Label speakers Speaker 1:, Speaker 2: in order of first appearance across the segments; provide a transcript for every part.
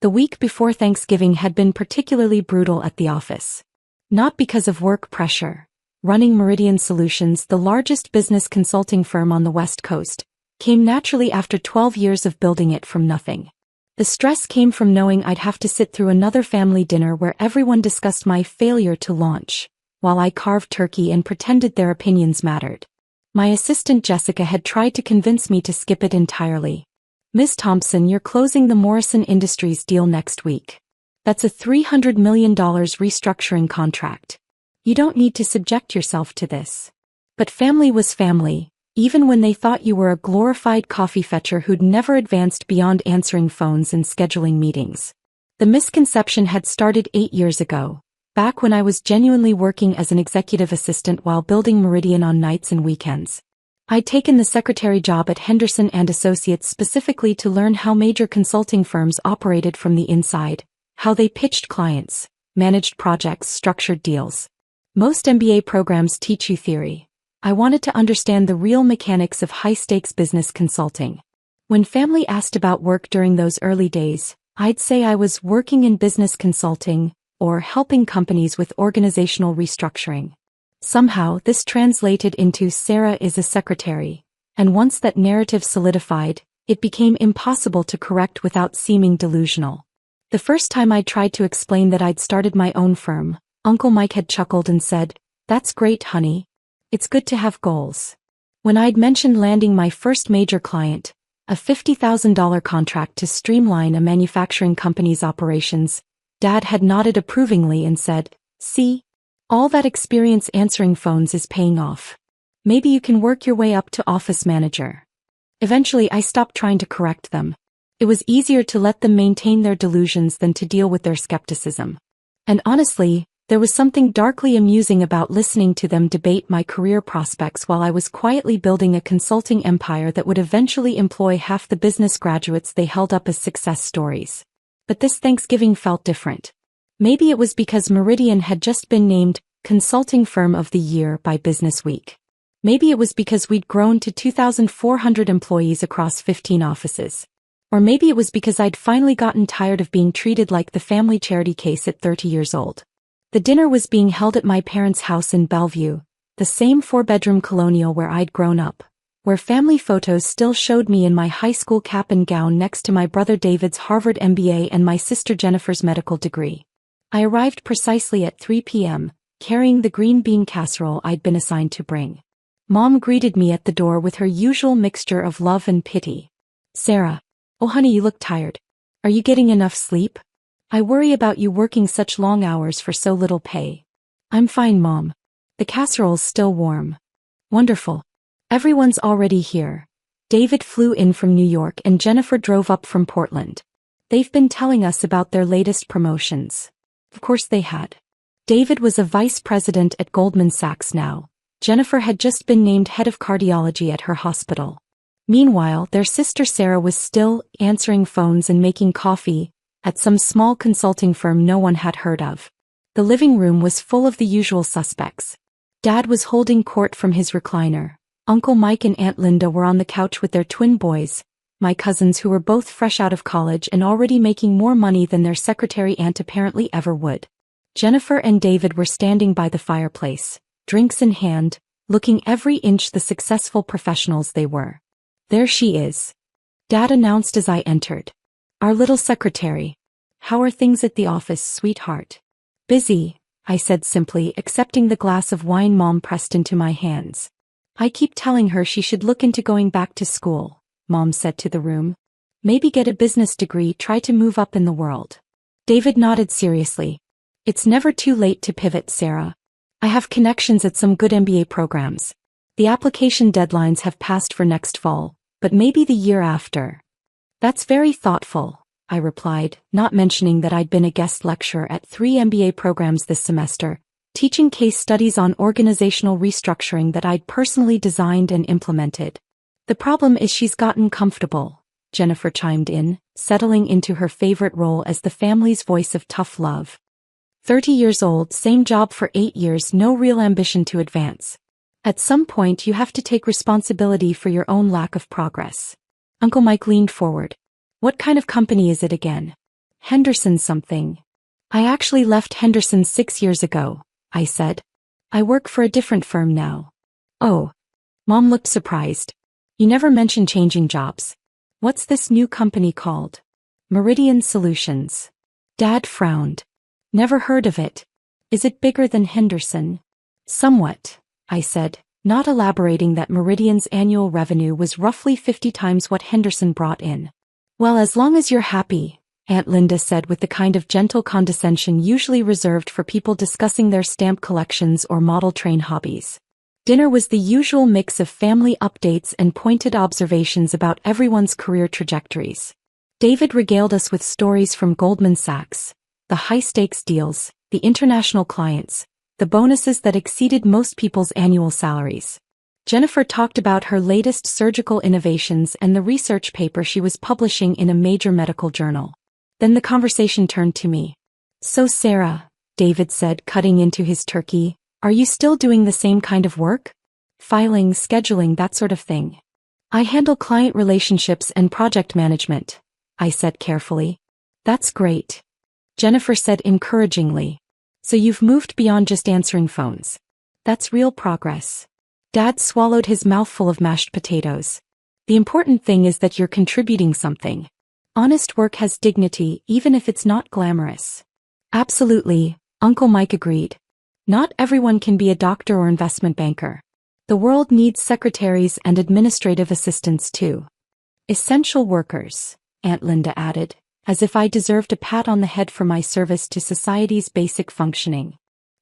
Speaker 1: The week before Thanksgiving had been particularly brutal at the office. Not because of work pressure. Running Meridian Solutions, the largest business consulting firm on the West Coast, came naturally after 12 years of building it from nothing. The stress came from knowing I'd have to sit through another family dinner where everyone discussed my failure to launch, while I carved turkey and pretended their opinions mattered. My assistant Jessica had tried to convince me to skip it entirely. "Ms. Thompson, you're closing the Morrison Industries deal next week. That's a $300 million restructuring contract. You don't need to subject yourself to this." But family was family, even when they thought you were a glorified coffee fetcher who'd never advanced beyond answering phones and scheduling meetings. The misconception had started 8 years ago, back when I was genuinely working as an executive assistant while building Meridian on nights and weekends. I'd taken the secretary job at Henderson and Associates specifically to learn how major consulting firms operated from the inside, how they pitched clients, managed projects, structured deals. Most MBA programs teach you theory. I wanted to understand the real mechanics of high-stakes business consulting. When family asked about work during those early days, I'd say I was working in business consulting or helping companies with organizational restructuring. Somehow, this translated into "Sarah is a secretary," and once that narrative solidified, it became impossible to correct without seeming delusional. The first time I tried to explain that I'd started my own firm, Uncle Mike had chuckled and said, "That's great, honey. It's good to have goals." When I'd mentioned landing my first major client, a $50,000 contract to streamline a manufacturing company's operations, Dad had nodded approvingly and said, "See? All that experience answering phones is paying off. Maybe you can work your way up to office manager." Eventually I stopped trying to correct them. It was easier to let them maintain their delusions than to deal with their skepticism. And honestly, there was something darkly amusing about listening to them debate my career prospects while I was quietly building a consulting empire that would eventually employ half the business graduates they held up as success stories. But this Thanksgiving felt different. Maybe it was because Meridian had just been named Consulting Firm of the Year by Business Week. Maybe it was because we'd grown to 2,400 employees across 15 offices. Or maybe it was because I'd finally gotten tired of being treated like the family charity case at 30 years old. The dinner was being held at my parents' house in Bellevue, the same 4-bedroom colonial where I'd grown up, where family photos still showed me in my high school cap and gown next to my brother David's Harvard MBA and my sister Jennifer's medical degree. I arrived precisely at 3 p.m., carrying the green bean casserole I'd been assigned to bring. Mom greeted me at the door with her usual mixture of love and pity. "Sarah. Oh honey, you look tired. Are you getting enough sleep? I worry about you working such long hours for so little pay." "I'm fine, Mom. The casserole's still warm." "Wonderful. Everyone's already here. David flew in from New York and Jennifer drove up from Portland. They've been telling us about their latest promotions." Of course they had. David was a vice president at Goldman Sachs now. Jennifer had just been named head of cardiology at her hospital. Meanwhile, their sister Sarah was still answering phones and making coffee at some small consulting firm no one had heard of. The living room was full of the usual suspects. Dad was holding court from his recliner. Uncle Mike and Aunt Linda were on the couch with their twin boys, my cousins who were both fresh out of college and already making more money than their secretary aunt apparently ever would. Jennifer and David were standing by the fireplace, drinks in hand, looking every inch the successful professionals they were. "There she is," Dad announced as I entered. "Our little secretary. How are things at the office, sweetheart?" "Busy," I said simply, accepting the glass of wine Mom pressed into my hands. "I keep telling her she should look into going back to school," Mom said to the room. "Maybe get a business degree, try to move up in the world." David nodded seriously. "It's never too late to pivot, Sarah. I have connections at some good MBA programs. The application deadlines have passed for next fall, but maybe the year after." "That's very thoughtful," I replied, not mentioning that I'd been a guest lecturer at 3 MBA programs this semester, teaching case studies on organizational restructuring that I'd personally designed and implemented. "The problem is she's gotten comfortable," Jennifer chimed in, settling into her favorite role as the family's voice of tough love. 30 years old, same job for 8 years, no real ambition to advance. At some point you have to take responsibility for your own lack of progress. Uncle Mike leaned forward. "What kind of company is it again?" Henderson something. I actually left Henderson 6 years ago, I said. I work for a different firm now. Oh. Mom looked surprised. You never mentioned changing jobs. What's this new company called? Meridian Solutions. Dad frowned. Never heard of it. Is it bigger than Henderson? Somewhat, I said, not elaborating that Meridian's annual revenue was roughly 50 times what Henderson brought in. Well, as long as you're happy, Aunt Linda said with the kind of gentle condescension usually reserved for people discussing their stamp collections or model train hobbies. Dinner was the usual mix of family updates and pointed observations about everyone's career trajectories. David regaled us with stories from Goldman Sachs, the high-stakes deals, the international clients, the bonuses that exceeded most people's annual salaries. Jennifer talked about her latest surgical innovations and the research paper she was publishing in a major medical journal. Then the conversation turned to me. So Sarah, David said, cutting into his turkey, are you still doing the same kind of work? Filing, scheduling, that sort of thing. I handle client relationships and project management, I said carefully. That's great. Jennifer said encouragingly. So you've moved beyond just answering phones. That's real progress. Dad swallowed his mouthful of mashed potatoes. The important thing is that you're contributing something. Honest work has dignity, even if it's not glamorous. Absolutely, Uncle Mike agreed. Not everyone can be a doctor or investment banker. The world needs secretaries and administrative assistants too. Essential workers, Aunt Linda added, as if I deserved a pat on the head for my service to society's basic functioning.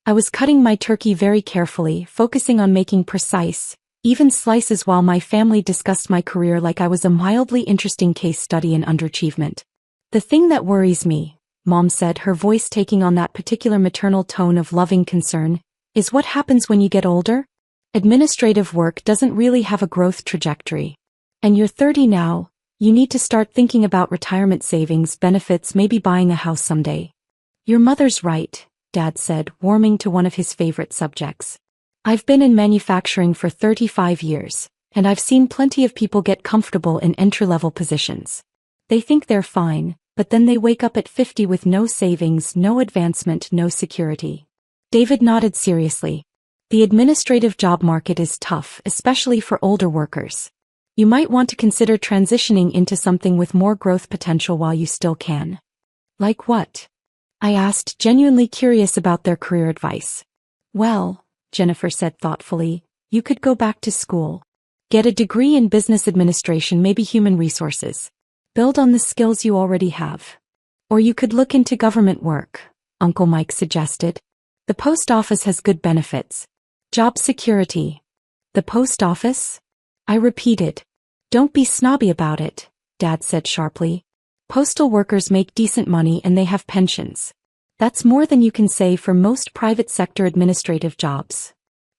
Speaker 1: I was cutting my turkey very carefully, focusing on making precise, even slices while my family discussed my career like I was a mildly interesting case study in underachievement. The thing that worries me, Mom said, her voice taking on that particular maternal tone of loving concern, is what happens when you get older? Administrative work doesn't really have a growth trajectory. And you're 30 now, you need to start thinking about retirement savings, benefits, maybe buying a house someday. Your mother's right, Dad said, warming to one of his favorite subjects. I've been in manufacturing for 35 years, and I've seen plenty of people get comfortable in entry-level positions. They think they're fine, but then they wake up at 50 with no savings, no advancement, no security. David nodded seriously. The administrative job market is tough, especially for older workers. You might want to consider transitioning into something with more growth potential while you still can. Like what? I asked, genuinely curious about their career advice. Well, Jennifer said thoughtfully, you could go back to school. Get a degree in business administration, maybe human resources. Build on the skills you already have. Or you could look into government work, Uncle Mike suggested. The post office has good benefits. Job security. The post office? I repeated. Don't be snobby about it, Dad said sharply. Postal workers make decent money and they have pensions. That's more than you can say for most private sector administrative jobs.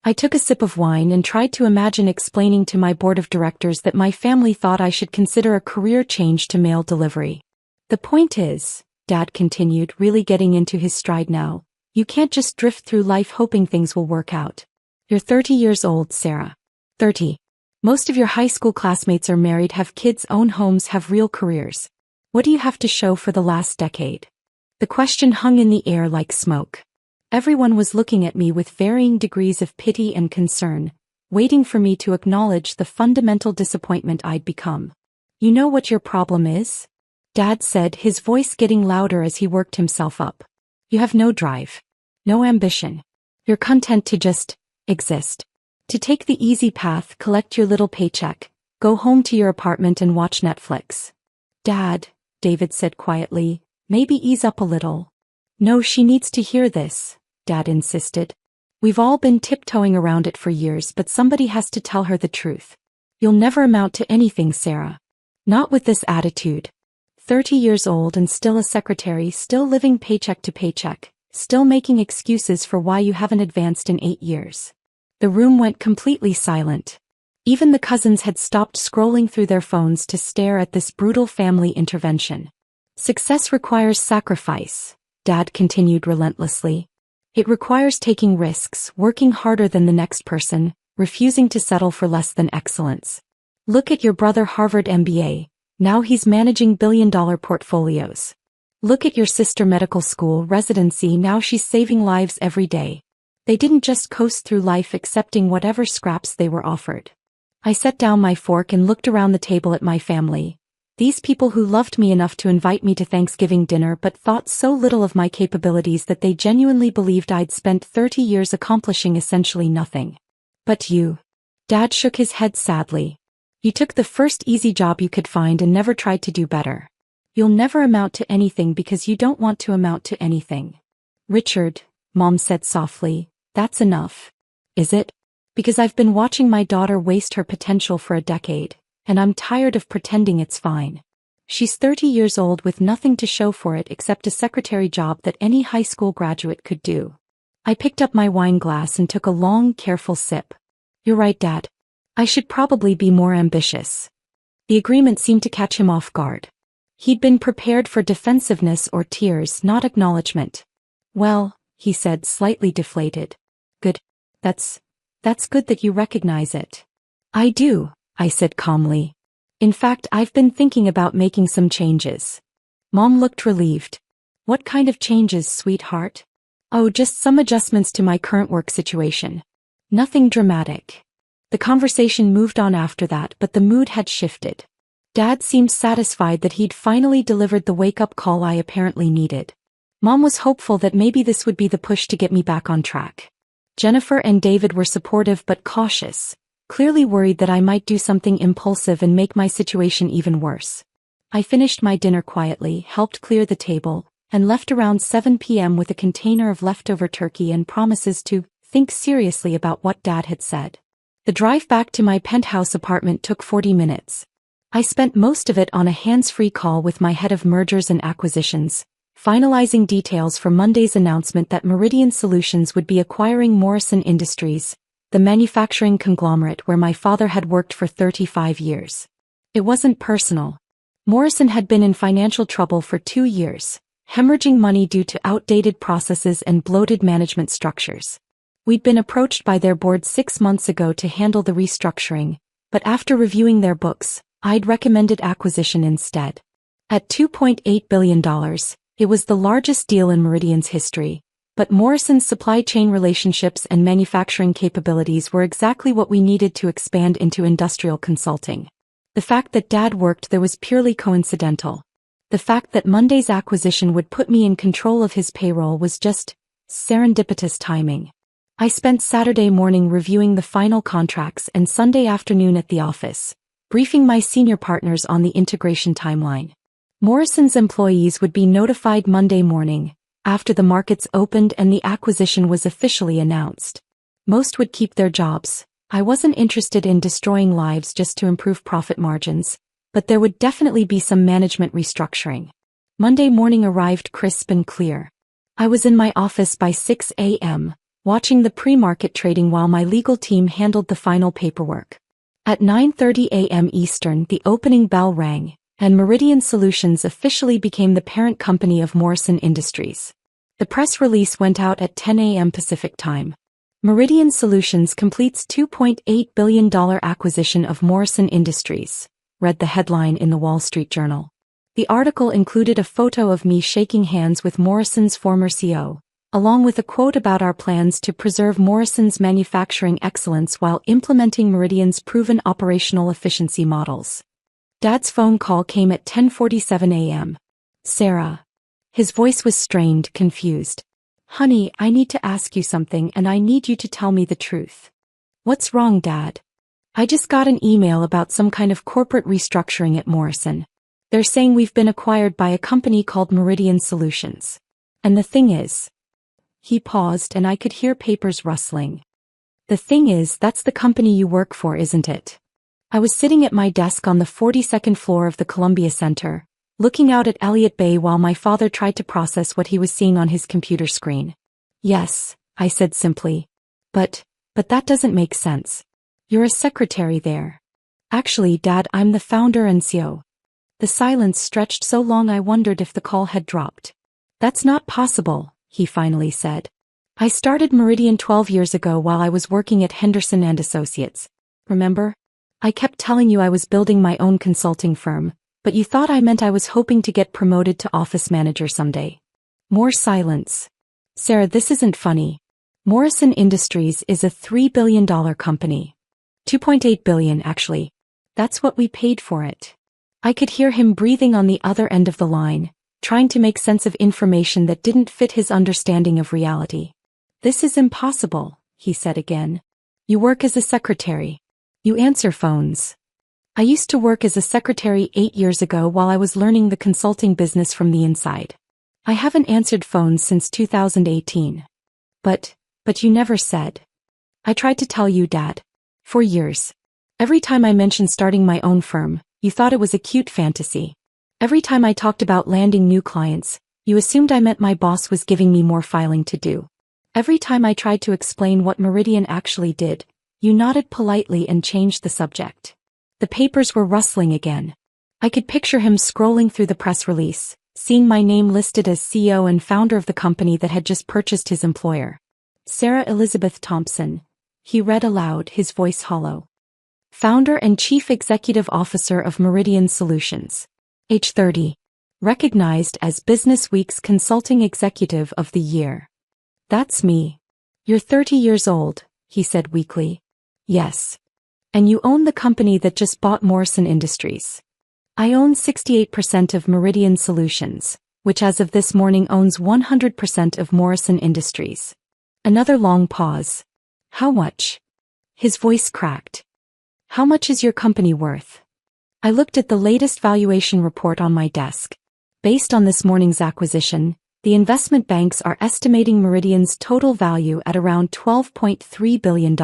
Speaker 1: I took a sip of wine and tried to imagine explaining to my board of directors that my family thought I should consider a career change to mail delivery. The point is, Dad continued, really getting into his stride now, you can't just drift through life hoping things will work out. You're 30 years old, Sarah. 30. Most of your high school classmates are married, have kids, own homes, have real careers. What do you have to show for the last decade? The question hung in the air like smoke. Everyone was looking at me with varying degrees of pity and concern, waiting for me to acknowledge the fundamental disappointment I'd become. You know what your problem is? Dad said, his voice getting louder as he worked himself up. You have no drive. No ambition. You're content to just exist. To take the easy path, collect your little paycheck, go home to your apartment and watch Netflix. Dad, David said quietly, maybe ease up a little. No, she needs to hear this, Dad insisted. We've all been tiptoeing around it for years, but somebody has to tell her the truth. You'll never amount to anything, Sarah. Not with this attitude. 30 years old and still a secretary, still living paycheck to paycheck, still making excuses for why you haven't advanced in 8 years. The room went completely silent. Even the cousins had stopped scrolling through their phones to stare at this brutal family intervention. Success requires sacrifice, Dad continued relentlessly. It requires taking risks, working harder than the next person, refusing to settle for less than excellence. Look at your brother, Harvard MBA, now he's managing billion-dollar portfolios. Look at your sister medical school residency, now she's saving lives every day. They didn't just coast through life accepting whatever scraps they were offered. I set down my fork and looked around the table at my family. These people who loved me enough to invite me to Thanksgiving dinner but thought so little of my capabilities that they genuinely believed I'd spent 30 years accomplishing essentially nothing. But you. Dad shook his head sadly. You took the first easy job you could find and never tried to do better. You'll never amount to anything because you don't want to amount to anything. Richard, Mom said softly, that's enough. Is it? Because I've been watching my daughter waste her potential for a decade, and I'm tired of pretending it's fine. She's 30 years old with nothing to show for it except a secretary job that any high school graduate could do. I picked up my wine glass and took a long, careful sip. You're right, Dad. I should probably be more ambitious. The agreement seemed to catch him off guard. He'd been prepared for defensiveness or tears, not acknowledgement. Well, he said, slightly deflated. Good. That's good that you recognize it. I do, I said calmly. In fact, I've been thinking about making some changes. Mom looked relieved. What kind of changes, sweetheart? Oh, just some adjustments to my current work situation. Nothing dramatic. The conversation moved on after that, but the mood had shifted. Dad seemed satisfied that he'd finally delivered the wake-up call I apparently needed. Mom was hopeful that maybe this would be the push to get me back on track. Jennifer and David were supportive but cautious, clearly worried that I might do something impulsive and make my situation even worse. I finished my dinner quietly, helped clear the table, and left around 7 p.m. with a container of leftover turkey and promises to think seriously about what Dad had said. The drive back to my penthouse apartment took 40 minutes. I spent most of it on a hands-free call with my head of mergers and acquisitions, finalizing details for Monday's announcement that Meridian Solutions would be acquiring Morrison Industries, the manufacturing conglomerate where my father had worked for 35 years. It wasn't personal. Morrison had been in financial trouble for 2 years, hemorrhaging money due to outdated processes and bloated management structures. We'd been approached by their board 6 months ago to handle the restructuring, but after reviewing their books, I'd recommended acquisition instead. At $2.8 billion, it was the largest deal in Meridian's history, but Morrison's supply chain relationships and manufacturing capabilities were exactly what we needed to expand into industrial consulting. The fact that Dad worked there was purely coincidental. The fact that Monday's acquisition would put me in control of his payroll was just serendipitous timing. I spent Saturday morning reviewing the final contracts and Sunday afternoon at the office, briefing my senior partners on the integration timeline. Morrison's employees would be notified Monday morning, after the markets opened and the acquisition was officially announced. Most would keep their jobs. I wasn't interested in destroying lives just to improve profit margins, but there would definitely be some management restructuring. Monday morning arrived crisp and clear. I was in my office by 6 a.m., watching the pre-market trading while my legal team handled the final paperwork. At 9:30 a.m. Eastern, the opening bell rang, and Meridian Solutions officially became the parent company of Morrison Industries. The press release went out at 10 a.m. Pacific Time. Meridian Solutions completes $2.8 billion acquisition of Morrison Industries, read the headline in the Wall Street Journal. The article included a photo of me shaking hands with Morrison's former CEO, along with a quote about our plans to preserve Morrison's manufacturing excellence while implementing Meridian's proven operational efficiency models. Dad's phone call came at 10:47 a.m. Sarah. His voice was strained, confused. Honey, I need to ask you something and I need you to tell me the truth. What's wrong, Dad? I just got an email about some kind of corporate restructuring at Morrison. They're saying we've been acquired by a company called Meridian Solutions. And the thing is... He paused and I could hear papers rustling. The thing is, that's the company you work for, isn't it? I was sitting at my desk on the 42nd floor of the Columbia Center, looking out at Elliott Bay while my father tried to process what he was seeing on his computer screen. Yes, I said simply. But that doesn't make sense. You're a secretary there. Actually, Dad, I'm the founder and CEO. The silence stretched so long I wondered if the call had dropped. That's not possible, he finally said. I started Meridian 12 years ago while I was working at Henderson and Associates. Remember? I kept telling you I was building my own consulting firm, But you thought I meant I was hoping to get promoted to office manager someday. More silence. Sarah, this isn't funny. Morrison Industries is a $3 billion company. $2.8 billion, actually. That's what we paid for it. I could hear him breathing on the other end of the line, trying to make sense of information that didn't fit his understanding of reality. This is impossible, he said again. You work as a secretary. You answer phones. I used to work as a secretary 8 years ago while I was learning the consulting business from the inside. I haven't answered phones since 2018. But you never said. I tried to tell you, Dad. For years. Every time I mentioned starting my own firm, you thought it was a cute fantasy. Every time I talked about landing new clients, you assumed I meant my boss was giving me more filing to do. Every time I tried to explain what Meridian actually did, you nodded politely and changed the subject. The papers were rustling again. I could picture him scrolling through the press release, seeing my name listed as CEO and founder of the company that had just purchased his employer. Sarah Elizabeth Thompson, he read aloud, his voice hollow. Founder and Chief Executive Officer of Meridian Solutions. Age 30. Recognized as Business Week's Consulting Executive of the Year. That's me. You're 30 years old, he said weakly. Yes. And you own the company that just bought Morrison Industries. I own 68% of Meridian Solutions, which as of this morning owns 100% of Morrison Industries. Another long pause. How much? His voice cracked. How much is your company worth? I looked at the latest valuation report on my desk. Based on this morning's acquisition, the investment banks are estimating Meridian's total value at around $12.3 billion.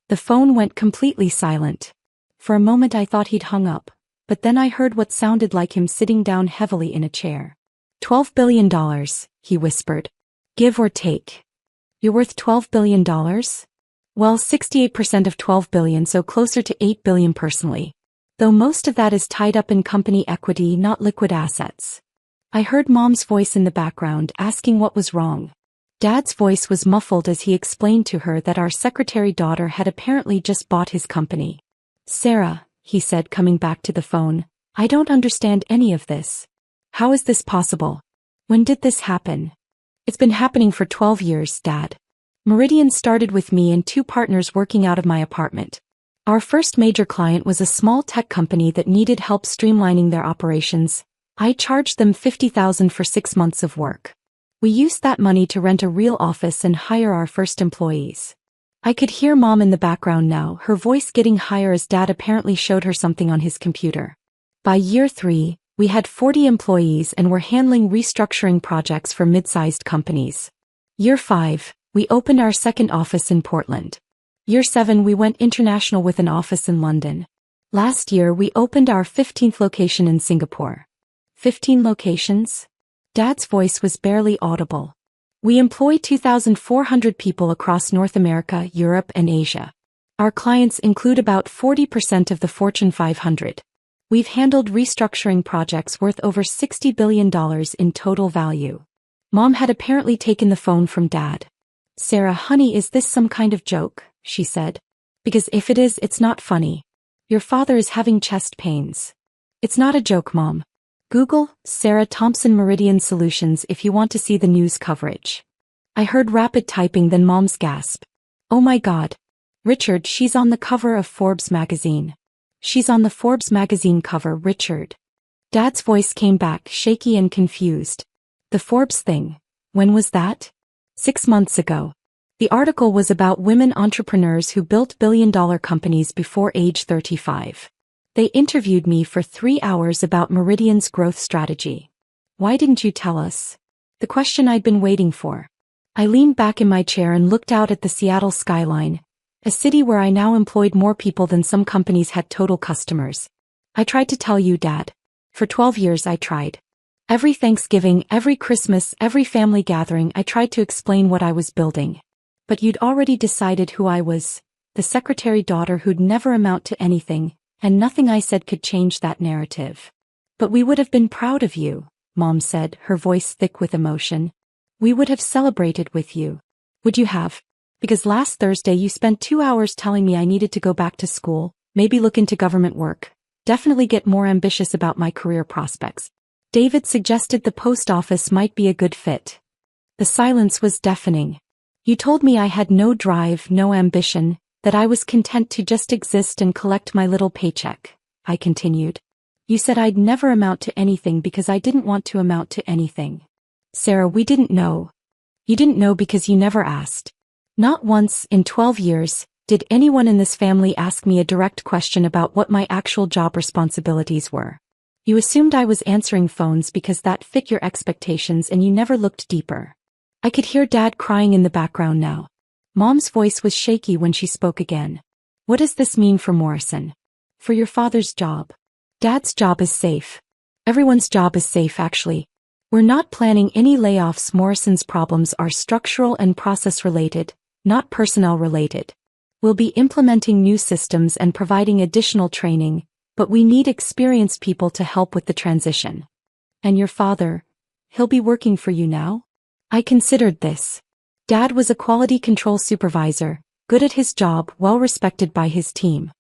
Speaker 1: The phone went completely silent. For a moment I thought he'd hung up, but then I heard what sounded like him sitting down heavily in a chair. $12 billion, he whispered. Give or take. You're worth $12 billion? Well, 68% of $12 billion, so closer to $8 billion personally. Though most of that is tied up in company equity, not liquid assets. I heard Mom's voice in the background asking what was wrong. Dad's voice was muffled as he explained to her that our secretary daughter had apparently just bought his company. Sarah, he said, coming back to the phone, I don't understand any of this. How is this possible? When did this happen? It's been happening for 12 years, Dad. Meridian started with me and 2 partners working out of my apartment. Our first major client was a small tech company that needed help streamlining their operations. I charged them $50,000 for 6 months of work. We used that money to rent a real office and hire our first employees. I could hear Mom in the background now, her voice getting higher as Dad apparently showed her something on his computer. By year 3, we had 40 employees and were handling restructuring projects for mid-sized companies. Year 5, we opened our second office in Portland. Year 7, we went international with an office in London. Last year, we opened our 15th location in Singapore. 15 locations? Dad's voice was barely audible. We employ 2,400 people across North America, Europe, and Asia. Our clients include about 40% of the Fortune 500. We've handled restructuring projects worth over $60 billion in total value. Mom had apparently taken the phone from Dad. Sarah, honey, is this some kind of joke? She said. Because if it is, it's not funny. Your father is having chest pains. It's not a joke, Mom. Google Sarah Thompson Meridian Solutions if you want to see the news coverage. I heard rapid typing, then Mom's gasp. Oh my God. Richard, she's on the cover of Forbes magazine. She's on the Forbes magazine cover, Richard. Dad's voice came back, shaky and confused. The Forbes thing. When was that? 6 months ago. The article was about women entrepreneurs who built billion-dollar companies before age 35. They interviewed me for 3 hours about Meridian's growth strategy. Why didn't you tell us? The question I'd been waiting for. I leaned back in my chair and looked out at the Seattle skyline, a city where I now employed more people than some companies had total customers. I tried to tell you, Dad. For 12 years I tried. Every Thanksgiving, every Christmas, every family gathering I tried to explain what I was building. But you'd already decided who I was, the secretary daughter who'd never amount to anything, and nothing I said could change that narrative. But we would have been proud of you, Mom said, her voice thick with emotion. We would have celebrated with you. Would you have? Because last Thursday you spent 2 hours telling me I needed to go back to school, maybe look into government work. Definitely get more ambitious about my career prospects. David suggested the post office might be a good fit. The silence was deafening. You told me I had no drive, no ambition, that I was content to just exist and collect my little paycheck, I continued. You said I'd never amount to anything because I didn't want to amount to anything. Sarah, we didn't know. You didn't know because you never asked. Not once in 12 years did anyone in this family ask me a direct question about what my actual job responsibilities were. You assumed I was answering phones because that fit your expectations and you never looked deeper. I could hear Dad crying in the background now. Mom's voice was shaky when she spoke again. What does this mean for Morrison? For your father's job? Dad's job is safe. Everyone's job is safe, actually. We're not planning any layoffs. Morrison's problems are structural and process-related, not personnel-related. We'll be implementing new systems and providing additional training, but we need experienced people to help with the transition. And your father, he'll be working for you now? I considered this. Dad was a quality control supervisor, good at his job, well respected by his team.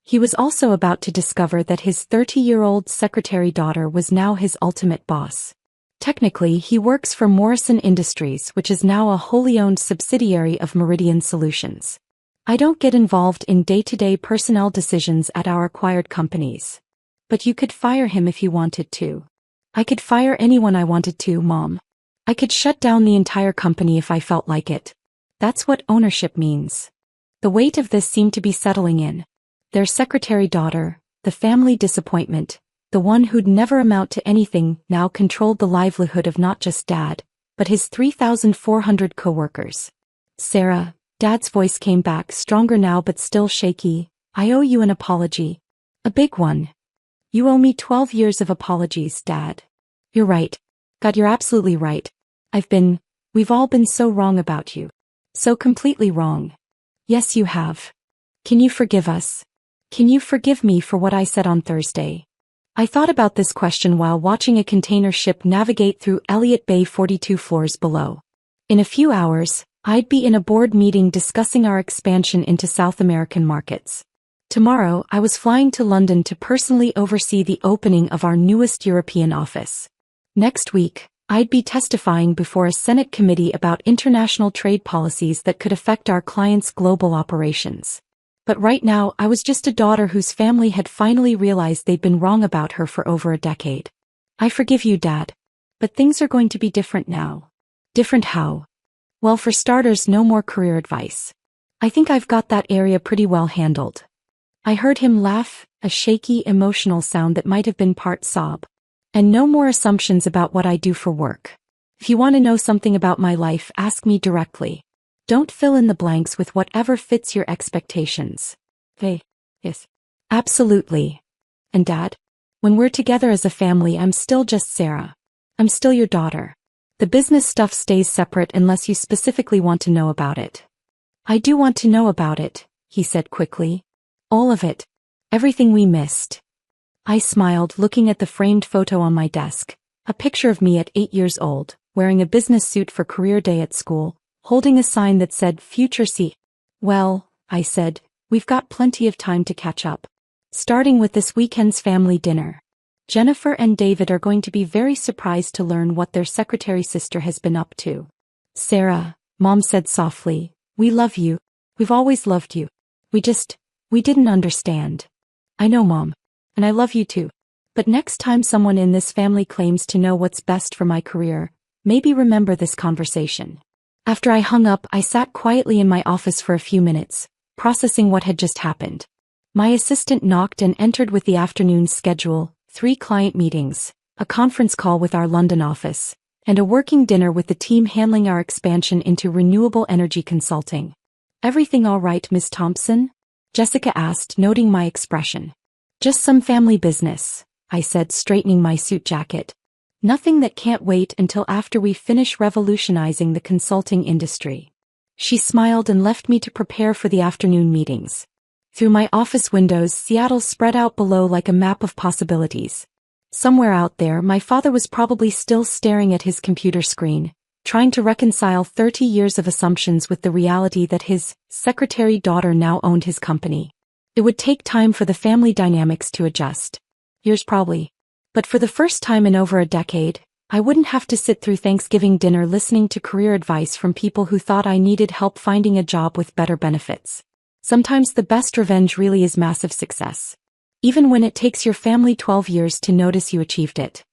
Speaker 1: He was also about to discover that his 30-year-old secretary daughter was now his ultimate boss. Technically, he works for Morrison Industries, which is now a wholly owned subsidiary of Meridian Solutions. I don't get involved in day-to-day personnel decisions at our acquired companies. But you could fire him if you wanted to. I could fire anyone I wanted to, Mom. I could shut down the entire company if I felt like it. That's what ownership means. The weight of this seemed to be settling in. Their secretary daughter, the family disappointment, the one who'd never amount to anything, now controlled the livelihood of not just Dad, but his 3,400 co-workers. Sarah, Dad's voice came back, stronger now but still shaky. I owe you an apology. A big one. You owe me 12 years of apologies, Dad. You're right. God, you're absolutely right. We've all been so wrong about you. So completely wrong. Yes, you have. Can you forgive us? Can you forgive me for what I said on Thursday? I thought about this question while watching a container ship navigate through Elliott Bay 42 floors below. In a few hours, I'd be in a board meeting discussing our expansion into South American markets. Tomorrow, I was flying to London to personally oversee the opening of our newest European office. Next week, I'd be testifying before a Senate committee about international trade policies that could affect our clients' global operations. But right now, I was just a daughter whose family had finally realized they'd been wrong about her for over a decade. I forgive you, Dad. But things are going to be different now. Different how? Well, for starters, no more career advice. I think I've got that area pretty well handled. I heard him laugh, a shaky, emotional sound that might have been part sob. And no more assumptions about what I do for work. If you want to know something about my life, ask me directly. Don't fill in the blanks with whatever fits your expectations. Yes. Absolutely. And Dad? When we're together as a family, I'm still just Sarah. I'm still your daughter. The business stuff stays separate unless you specifically want to know about it. I do want to know about it, he said quickly. All of it. Everything we missed. I smiled, looking at the framed photo on my desk, a picture of me at 8 years old, wearing a business suit for career day at school, holding a sign that said Future C. Well, I said, we've got plenty of time to catch up. Starting with this weekend's family dinner. Jennifer and David are going to be very surprised to learn what their secretary sister has been up to. Sarah, Mom said softly, we love you. We've always loved you. We didn't understand. I know, Mom. And I love you too. But next time someone in this family claims to know what's best for my career, maybe remember this conversation. After I hung up, I sat quietly in my office for a few minutes, processing what had just happened. My assistant knocked and entered with the afternoon's schedule, 3 client meetings, a conference call with our London office, and a working dinner with the team handling our expansion into renewable energy consulting. Everything all right, Miss Thompson? Jessica asked, noting my expression. Just some family business, I said, straightening my suit jacket. Nothing that can't wait until after we finish revolutionizing the consulting industry. She smiled and left me to prepare for the afternoon meetings. Through my office windows, Seattle spread out below like a map of possibilities. Somewhere out there, my father was probably still staring at his computer screen, trying to reconcile 30 years of assumptions with the reality that his secretary daughter now owned his company. It would take time for the family dynamics to adjust. Yours probably. But for the first time in over a decade, I wouldn't have to sit through Thanksgiving dinner listening to career advice from people who thought I needed help finding a job with better benefits. Sometimes the best revenge really is massive success. Even when it takes your family 12 years to notice you achieved it.